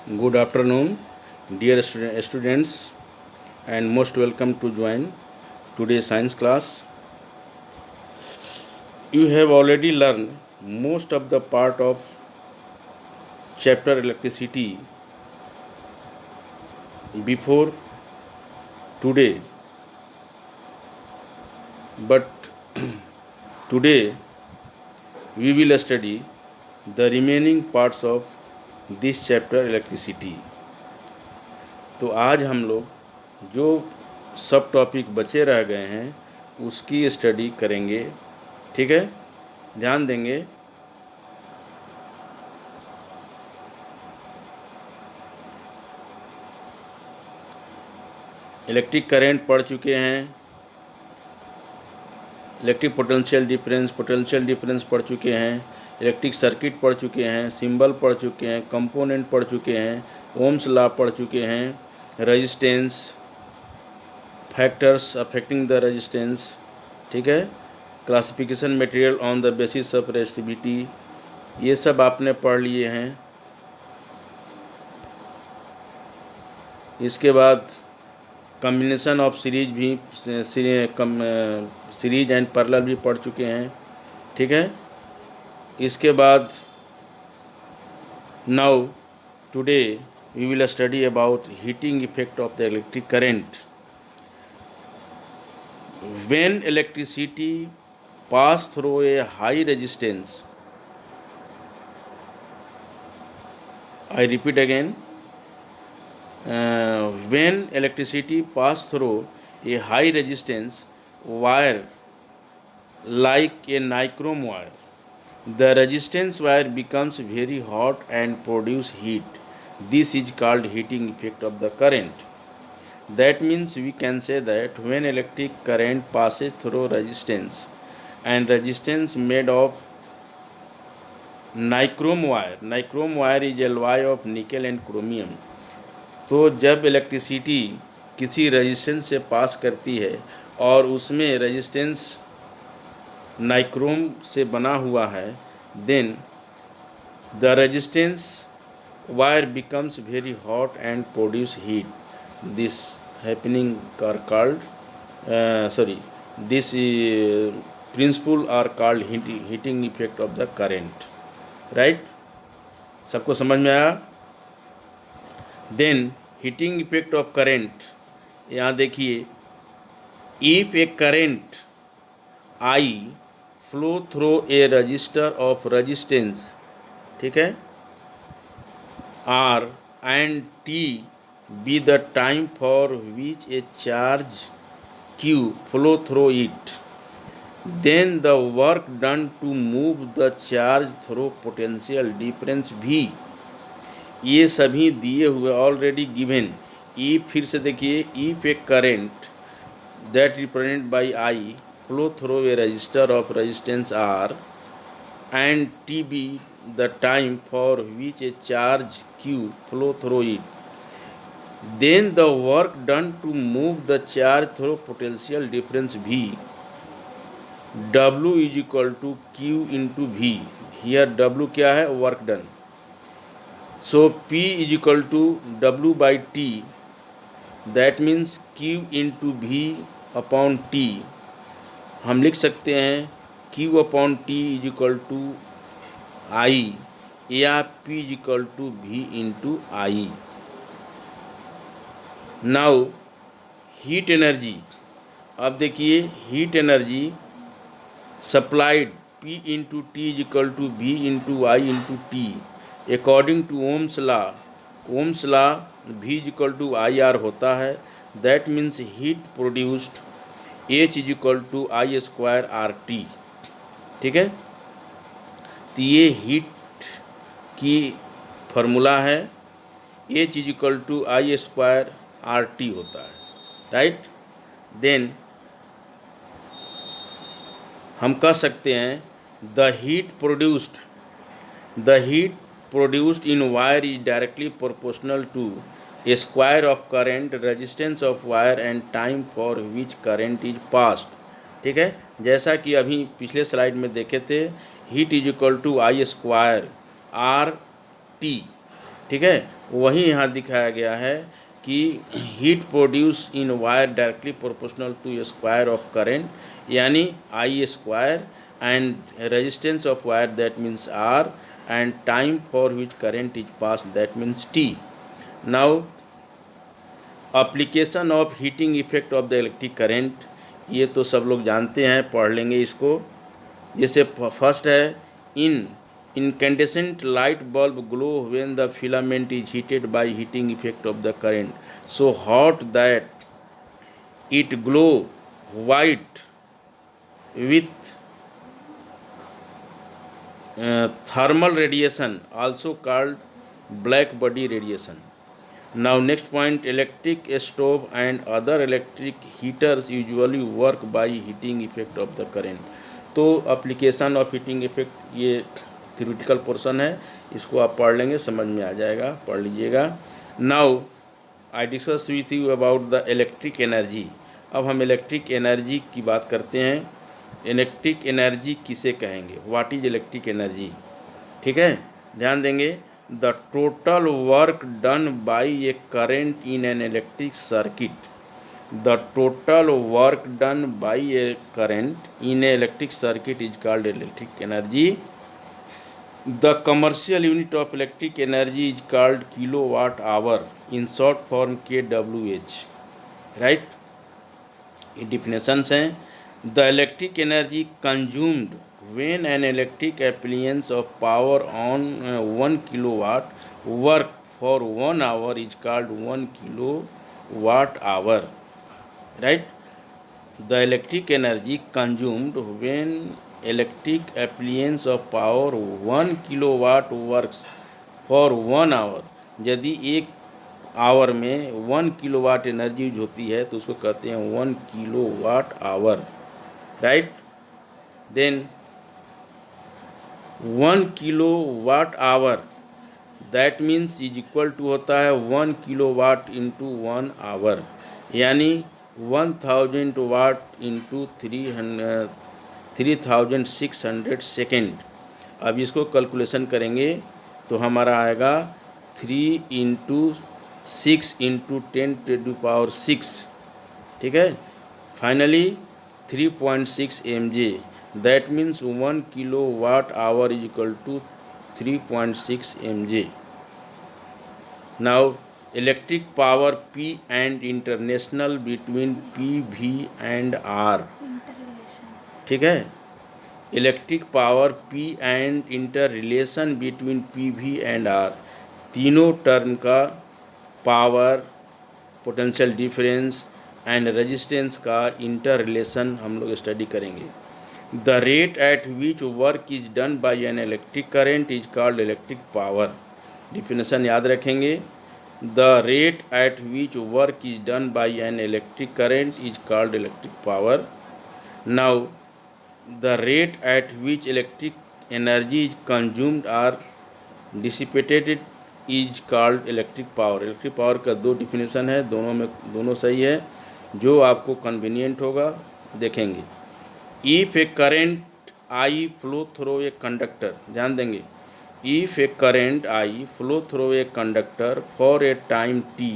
Good afternoon, dear students, and most welcome to join today's science class. You have already learned most of the part of chapter electricity before today, but today we will study the remaining parts of this chapter electricity. तो आज हम लोग जो सब topic बचे रह गए हैं उसकी स्टडी करेंगे, ठीक है। ध्यान देंगे। इलेक्ट्रिक करंट पढ़ चुके हैं, इलेक्ट्रिक पोटेंशियल डिफरेंस पढ़ चुके हैं, इलेक्ट्रिक सर्किट पढ़ चुके हैं, सिंबल पढ़ चुके हैं, कंपोनेंट पढ़ चुके हैं, ओम्स लॉ पढ़ चुके हैं, resistance, factors affecting the resistance, ठीक है, classification material on the basis of resistivity, ये सब आपने पढ़ लिए हैं। इसके बाद कम्बिनेशन ऑफ सीरीज भी सीरीज एंड पैरेलल भी पढ़ चुके हैं, ठीक है। इसके बाद now today we will study about heating effect of the electric current when electricity pass through a high resistance. I repeat again, when electricity pass through a high resistance wire like a nichrome wire, the resistance wire becomes very hot and produce heat. This is called heating effect of the current. That means we can say that when electric current passes through resistance and resistance made of nichrome wire is alloy of nickel and chromium. तो जब electricity किसी resistance से पास करती है और उसमें resistance nichrome से बना हुआ है, then the resistance wire becomes very hot and produce heat. This happening are called this principle are called heating effect of the current, right. सबको समझ में आया? Then heating effect of current, यहाँ देखिए, if a current I flow through a resistor of resistance, ठीक है, R and T be the time for which a charge Q flow through it, then the work done to move the charge through potential difference भी। ये सभी दिए हुए already given. ई फिर से देखिए, if a current that represent by I flow through a resistor of resistance R and T be the time for which a charge Q flow through it, then the work done to move the charge through potential difference भी। W is equal to Q into V. Here W क्या है? Work done. So P is equal to W by T, that means Q into V upon T। हम लिख सकते हैं Q upon T is equal to I या P is equal to V into I। Now heat energy, अब देखिए heat energy supplied P into T is equal to V into I into T according to Ohm's law V is equal to IR होता है। That means heat produced H is equal to I square RT, ठीक है। तो ये heat की formula है, H is equal to I square RT होता है, राइट। देन हम कह सकते हैं the heat produced in wire is directly proportional to a square of current, resistance of wire and time for which current is passed, ठीक है। जैसा कि अभी पिछले स्लाइड में देखे थे, heat is equal to I square R T, ठीक है, वही यहाँ दिखाया गया है कि heat produce in wire directly proportional to square of current, यानी I square, and resistance of wire that means R, and time for which current is pass that means T. Now application of heating effect of the electric current, ये तो सब लोग जानते हैं, पढ़ लेंगे इसको। जैसे फर्स्ट है, इन incandescent light bulb glow when the filament is heated by heating effect of the current, so hot that it glow white with thermal radiation, also called black body radiation. Now next point, electric stove and other electric heaters usually work by heating effect of the current. तो application of heating effect ये theoretical portion है, इसको आप पढ़ लेंगे, समझ में आ जाएगा, पढ़ लीजिएगा। Now I discuss with you about the electric energy. अब हम इलेक्ट्रिक एनर्जी की बात करते हैं। इलेक्ट्रिक एनर्जी किसे कहेंगे, व्हाट इज इलेक्ट्रिक एनर्जी, ठीक है, ध्यान देंगे। The total work done by A current in an electric circuit, the total work done by A current in A electric circuit is called electric energy. The commercial unit of electric energy is called kilowatt hour, in short form KWH, right. ये definitions हैं। The electric energy consumed when an electric appliance of power on 1 kilowatt work for 1 hour is called 1 kilowatt hour, right? The electric energy consumed when electric appliance of power 1 kilowatt works for 1 hour, यदि एक our में 1 kilowatt energy use होती है तो उसको कहते हैं 1 kilowatt hour, right. Then 1 kilowatt hour that means is equal to होता है 1 किलोवाट इंटू 1 आवर, यानी 1000 वाट इंटू 3600 सेकेंड। अब इसको कैलकुलेशन करेंगे तो हमारा आएगा 3 इंटू 6 इंटू 10⁶, ठीक है, finally 3.6 mJ, that means 1 kilowatt hour is equal to 3.6 mJ। Now electric power P and international between PV and R, ठीक है, electric power P and interrelation between PV and R, तीनों term का power, potential difference and resistance का interrelation हम लोग study करेंगे। The rate at which work is done by an electric current is called electric power, definition याद रखेंगे। The rate at which work is done by an electric current is called electric power. Now the rate at which electric energy is consumed or dissipated is called electric power. Electric power का दो definition है, दोनों सही है, जो आपको convenient होगा देखेंगे। If a current I flow through a conductor, ध्यान देंगे, if a current I flow through a conductor for a time t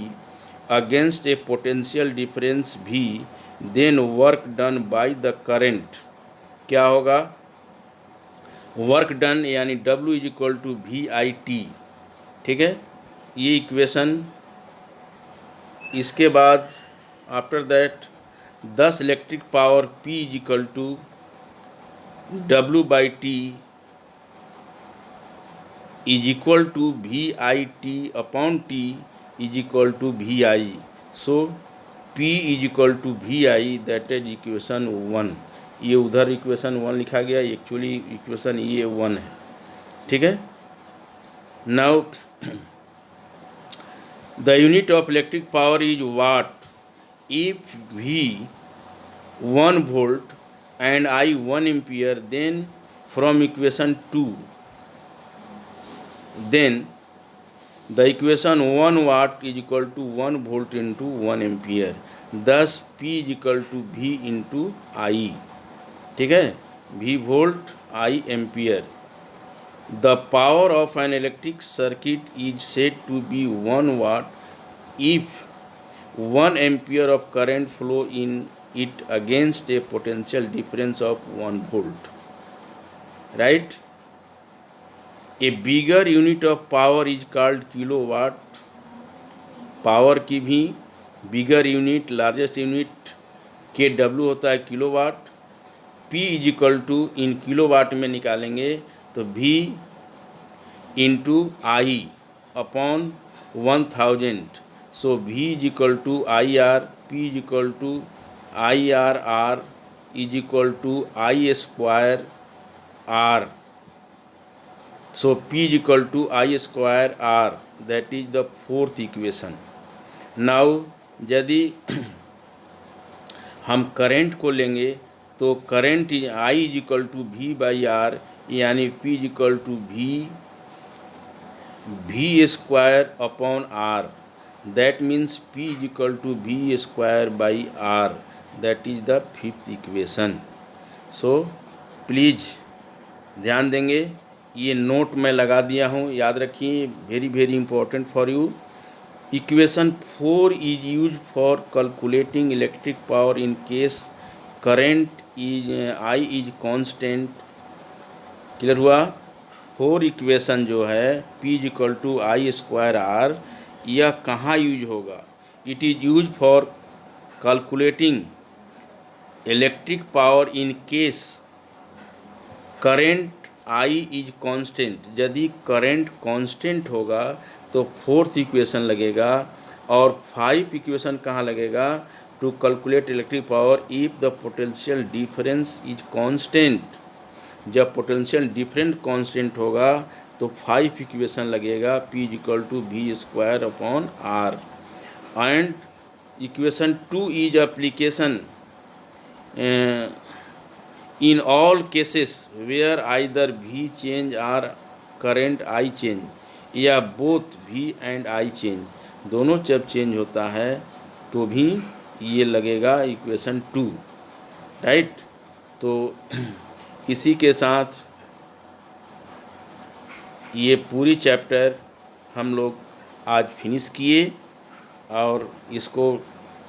against a potential difference v, then work done by the current क्या होगा, work done यानी W is equal to VIT, ठीक है, ये equation. इसके बाद after that 10 electric power P is equal to W/T is equal to VIT/T is equal to VI, so P is equal to VI, that is equation 1। ये उधर equation 1 लिखा गया, actually equation ये 1 है, ठीक है। Now the unit of electric power is what. If V 1 volt and I 1 ampere, then from equation 2, then the equation 1 watt is equal to 1 volt into 1 ampere, thus P is equal to V into I, ठीक है, V volt I ampere. The power of an electric circuit is said to be 1 watt if 1 ampere of current flow in it against a potential difference of 1 volt. Right? A bigger unit of power is called kilowatt. Power की भी bigger unit, largest unit के W होता है kilowatt. P is equal to in kilowatt में निकालेंगे तो V into I upon 1000. So V is equal to I R, P is equal to I R R is equal to I square R. So P is equal to I square R. That is the fourth equation. Now यदि हम current को लेंगे तो current I is equal to V by R, यानी P is equal to V square upon R. That means P is equal to V square by R. That is the fifth equation. So please ध्यान देंगे, ये note मैं लगा दिया हूँ, याद रखिए, very very important for you. Equation 4 is use for calculating electric power in case current is I is constant. Clear हुआ? 4 इक्वेशन जो है P is equal to I square R, यह कहाँ यूज होगा? It is use for calculating electric power in case current I is constant. यदि current constant होगा तो fourth equation लगेगा. और 5 इक्वेशन कहाँ लगेगा? To calculate electric power if the potential difference is constant. जब पोटेंशियल डिफरेंस कांस्टेंट होगा तो 5 इक्वेशन लगेगा, P is equal to V square upon R. And equation 2 is application in all cases where either V change or current I change, या both V and I change, दोनों जब change होता है तो भी ये लगेगा इक्वेशन 2. राइट? तो इसी के साथ ये पूरी चैप्टर हम लोग आज फिनिश किए, और इसको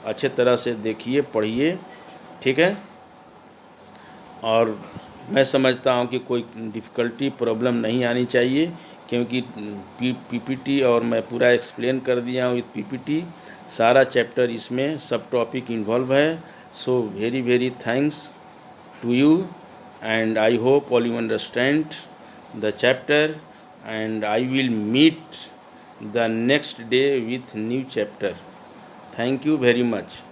अच्छे तरह से देखिए, पढ़िए. ठीक है? और मैं समझता हूँ कि कोई डिफ़िकल्टी प्रॉब्लम नहीं आनी चाहिए, क्योंकि पीपीटी और मैं पूरा एक्सप्लेन कर दिया हूँ विथ पीपीटी. सारा चैप्टर इसमें सब टॉपिक इन्वॉल्व है. So very very thanks to you, and I hope all you understand the chapter, and I will meet the next day with new chapter. Thank you very much.